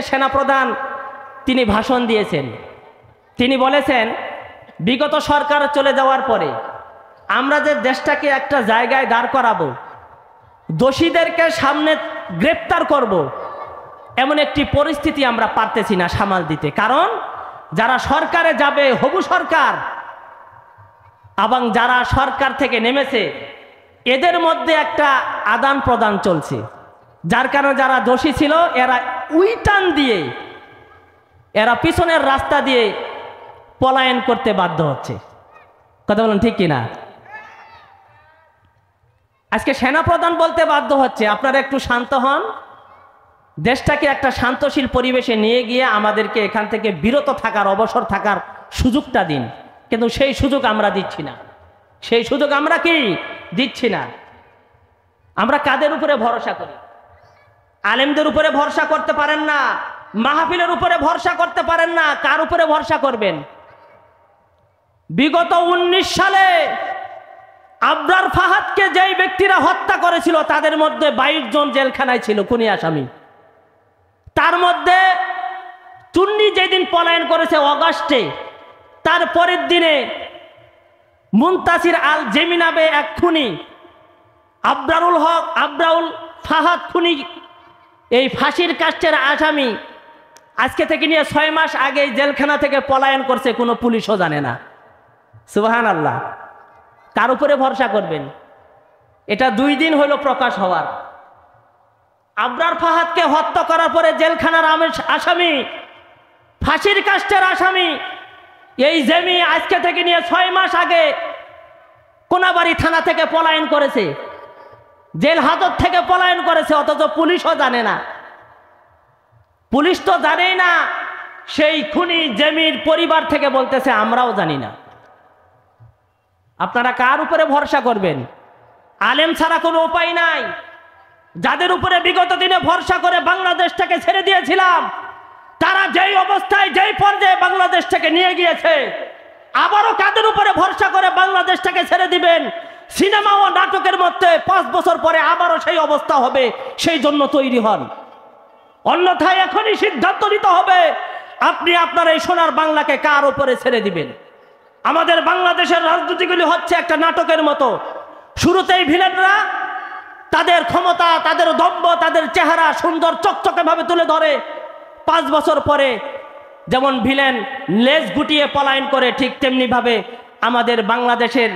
সেনাপ্রধান তিনি ভাষণ দিয়েছেন। তিনি বলেছেন বিগত সরকার চলে যাওয়ার পরে আমরা যে দেশটাকে একটা জায়গায় দাঁড় করাবো, দোষীদেরকে সামনে গ্রেপ্তার করব, এমন একটি পরিস্থিতি আমরা পারতেছি না সামাল দিতে। কারণ যারা সরকারে যাবে হবু সরকার এবং যারা সরকার থেকে নেমেছে এদের মধ্যে একটা আদান প্রদান চলছে, যার কারণে যারা দোষী ছিল এরা উইটান দিয়ে এরা পিছনের রাস্তা দিয়ে পলায়ন করতে বাধ্য হচ্ছে। কথা বলেন ঠিক কিনা? আজকে সেনাপ্রধান বলতে বাধ্য হচ্ছে আপনারা একটু শান্ত হন, দেশটাকে একটা শান্তশীল পরিবেশে নিয়ে গিয়ে আমাদেরকে এখান থেকে বিরত থাকার অবসর থাকার সুযোগটা দিন। কিন্তু সেই সুযোগ আমরা দিচ্ছি না, সেই সুযোগ আমরা কি দিচ্ছি না। আমরা কাদের উপরে ভরসা করি? আলেমদের উপরে ভরসা করতে পারেন না, মাহফিলের উপরে ভরসা করতে পারেন না, কার উপরে ভরসা করবেন? বিগত 19 সালে আবরার ফাহাদকে যেই ব্যক্তিরা হত্যা করেছিল তাদের মধ্যে 22 জন জেলখানায় ছিল খুনি আসামি। তার মধ্যে চুন্নি যেদিন পলায়ন করেছে অগাস্টে, তার পরের দিনে মুনতাসির আল জেমি নামে এক খুনি, আবরাউল ফাহাদ খুনি, এই ফাঁসির কাস্টের আসামি আজকে থেকে নিয়ে 6 মাস আগে জেলখানা থেকে পলায়ন করছে, কোনো পুলিশও জানে না। সুবহানাল্লাহ। কার উপরে ভরসা করবেন? এটা 2 দিন হলো প্রকাশ হওয়ার। আবরার ফাহাদকে হত্যা করার পরে জেলখানার আসামি, ফাঁসির কাস্টের আসামি এই জেমি আজকে থেকে নিয়ে 6 মাস আগে কোনাবাড়ি থানা থেকে পলায়ন করেছে, জেল হাজত থেকে পলায়ন করেছে, অথচ পুলিশও জানে না। পুলিশ তো জানেই না, সেই খুনি জেমির পরিবার থেকে বলতেছে আমরাও জানি না। আপনারা কার উপরে ভরসা করবেন? আলেম ছাড়া কোনো উপায় নাই। যাদের উপরে বিগত দিনে ভরসা করে বাংলাদেশটাকে ছেড়ে দিয়েছিলাম, তারা যেই অবস্থায় যেই পর্যায়ে বাংলাদেশটাকে নিয়ে গিয়েছে, আবারও কাদের উপরে ভরসা করে বাংলাদেশটাকে ছেড়ে দিবেন? সিনেমা ও নাটকের মধ্যে 5 বছর পরে আবারও সেই অবস্থা হবে, সেই জন্য তৈরি হন। অন্যথায় এখনই সিদ্ধান্ত নিতে হবে আপনি আপনার এই সোনার বাংলাকে কার উপরে ছেড়ে দিবেন। আমাদের বাংলাদেশের রাজনীতিগুলি হচ্ছে একটা নাটকের মতো। শুরুতেই ভিলেনরা তাদের ক্ষমতা, তাদের দম্ভ, তাদের চেহারা সুন্দর চকচকে ভাবে তুলে ধরে। 5 বছর পরে যেমন ভিলেন লেজ গুটিয়ে পলায়ন করে, ঠিক তেমনি ভাবে আমাদের বাংলাদেশের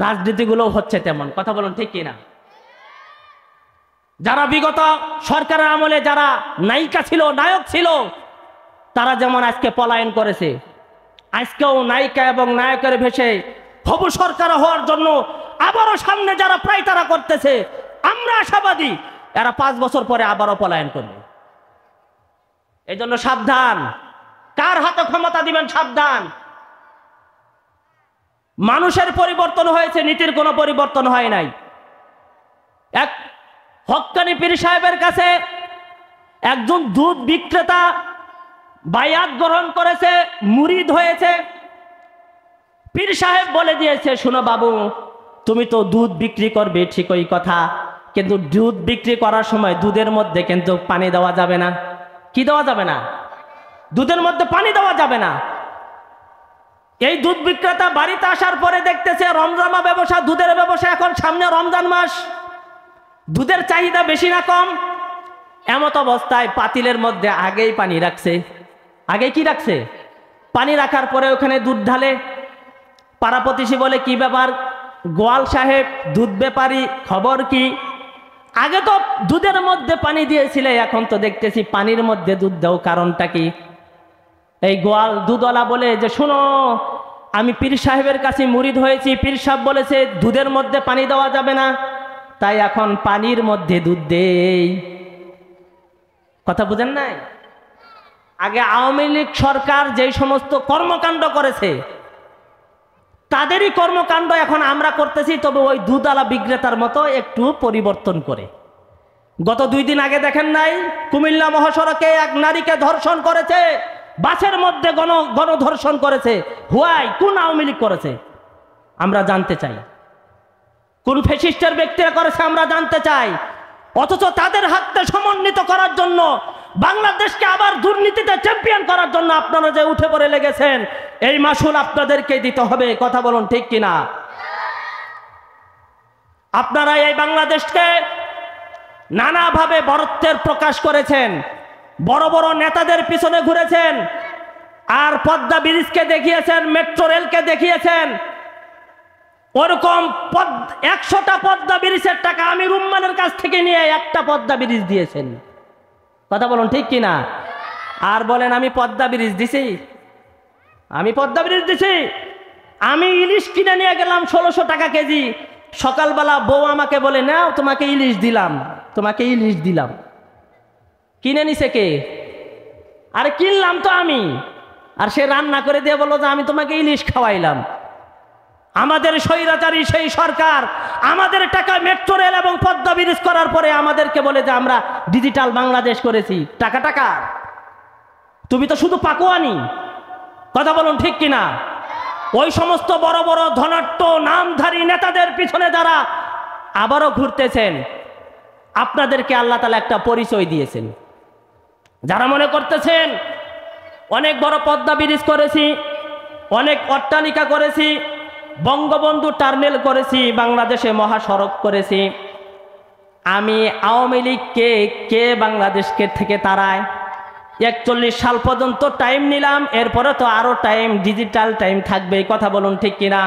রাজনীতিগুলো হচ্ছে তেমন। কথা বলুন ঠিক কিনা? যারা বিগত সরকারের আমলে যারা নায়িকা ছিল, নায়ক ছিল, তারা যেমন আজকে পলায়ন করেছে, আজকেও নায়িকা এবং নায়কের ভেসে হবু সরকার হওয়ার জন্য আবারও সামনে যারা প্রায় তারা করতেছে, আমরা আশাবাদী এরা 5 বছর পরে আবারও পলায়ন করবে। এই জন্য সাবধান, কার হাতে ক্ষমতা দিবেন সাবধান। মানুষের পরিবর্তন হয়েছে, নীতির কোনো পরিবর্তন হয় নাই। এক হক্কানি পীর সাহেবের কাছে একজন দুধ বিক্রেতা বায়াত গ্রহণ করেছে, মুরিদ হয়েছে। পীর সাহেব বলে দিয়েছে, শোনো বাবু, তুমি তো দুধ বিক্রি করবে ঠিকই কথা, কিন্তু দুধ বিক্রি করার সময় দুধের মধ্যে কিন্তু পানি দেওয়া যাবে না। কি দেওয়া যাবে না? দুধের মধ্যে পানি দেওয়া যাবে না। এই দুধ বিক্রেতা বাড়িতে আসার পরে দেখতেছে রমজামা ব্যবসা, দুধের ব্যবসা, এখন সামনে রমজান মাস, দুধের চাহিদা বেশি না কম। এমত অবস্থায় পাতিলের মধ্যে আগেই পানি রাখছে। আগে কি রাখছে? পানি রাখার পরে ওখানে দুধ ঢালে। পাড়াপতিশি বলে, কি ব্যাপার গোয়াল সাহেব, দুধ ব্যাপারী, খবর কি? আগে তো দুধের মধ্যে পানি দিয়েছিলে, এখন তো দেখতেছি পানির মধ্যে দুধ দাও, কারণটা কি? এই গোয়াল দুধওয়ালা বলে যে, শোনো, আমি পীর সাহেবের কাছে মুরিদ হয়েছি, পীর সাহেব বলেছে দুধের মধ্যে পানি দেওয়া যাবে না, তাই এখন পানির মধ্যে দুধ দেই। কথা বুঝেন নাই? আগে আওয়ামী লীগ সরকার যেই সমস্ত কর্মকাণ্ড করেছে তাদেরই কর্মকাণ্ড এখন আমরা করতেছি, তবে ওই দুধওয়ালা বিক্রেতার মতো একটু পরিবর্তন করে। গত 2 দিন আগে দেখেন নাই, কুমিল্লা মহাসড়কে এক নারীকে ধর্ষণ করেছে, বাসের মধ্যে গণধর্ষণ করেছে। হুয়াই? কোন আওয়ামী লীগ করেছে? আমরা জানতে চাই। কোন ফ্যাসিস্টের ব্যক্তিরা করেছে আমরা জানতে চাই। অথচ তাদের হাতকে সমন্বিত করার জন্য বাংলাদেশকে আবার দুর্নীতিতে চ্যাম্পিয়ন করার জন্য আপনারা যে উঠে পড়ে লেগেছেন, এই মাসুল আপনাদেরকে দিতে হবে। কথা বলুন ঠিক কিনা? আপনারা এই বাংলাদেশকে নানাভাবে বরত্বের প্রকাশ করেছেন, বড় বড় নেতাদের পিছনে ঘুরেছেন, আর পদ্মা ব্রিজকে দেখিয়েছেন, মেট্রো রেলকে দেখিয়েছেন। ওরকম 100টা পদ্মা ব্রিজের টাকা আমির উম্মানের কাছ থেকে নিয়ে একটা পদ্মা ব্রিজ দিয়েছেন। কথা বলুন ঠিক কিনা? আর বলেন আমি পদ্মা ব্রিজ দিছি, আমি পদ্মা ব্রিজ দিছি। আমি ইলিশ কিনে নিয়ে গেলাম 1600 টাকা কেজি। সকালবেলা বউ আমাকে বলে, নাও তোমাকে ইলিশ দিলাম, তোমাকে ইলিশ দিলাম। কিনে নিছে কে? আরে কিনলাম তো আমি। আর সে রান্না করে দিয়ে বললো যে আমি তোমাকে ইলিশ খাওয়াইলাম। আমাদের স্বৈরাচারী সেই সরকার আমাদের টাকা মেট্রো রেল এবং পদ্মা ব্রিজ করার পরে আমাদেরকে বলে যে আমরা ডিজিটাল বাংলাদেশ করেছি। টাকা টাকা, তুমি তো শুধু পাকোয়ানি। কথা বলুন ঠিক কিনা? ওই সমস্ত বড় বড় ধনাঢ্য নামধারী নেতাদের পিছনে যারা আবারও ঘুরতেছেন, আপনাদেরকে আল্লাহ তাআলা একটা পরিচয় দিয়েছেন। যারা মনে করতেছেন অনেক বড় পদ্মা ব্রিজ করেছি, অনেক অট্টালিকা করেছি, বঙ্গবন্ধু টার্নেল করেছি, বাংলাদেশে মহাসড়ক করেছি, আমি আওয়ামী লীগকে কে বাংলাদেশকে থেকে তাড়ায়? 41 সাল পর্যন্ত টাইম নিলাম, এরপরে তো আরো টাইম, ডিজিটাল টাইম থাকবে। কথা বলুন ঠিক কিনা?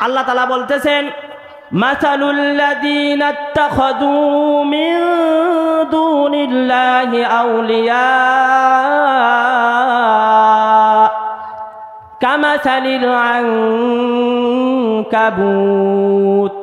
আল্লাহ তাআলা বলতেছেন, মাসালুল্লাযীনা ইত্তাখাযু মিন দুনিল্লাহি আউলিয়া কামাসালিল আনকাবুত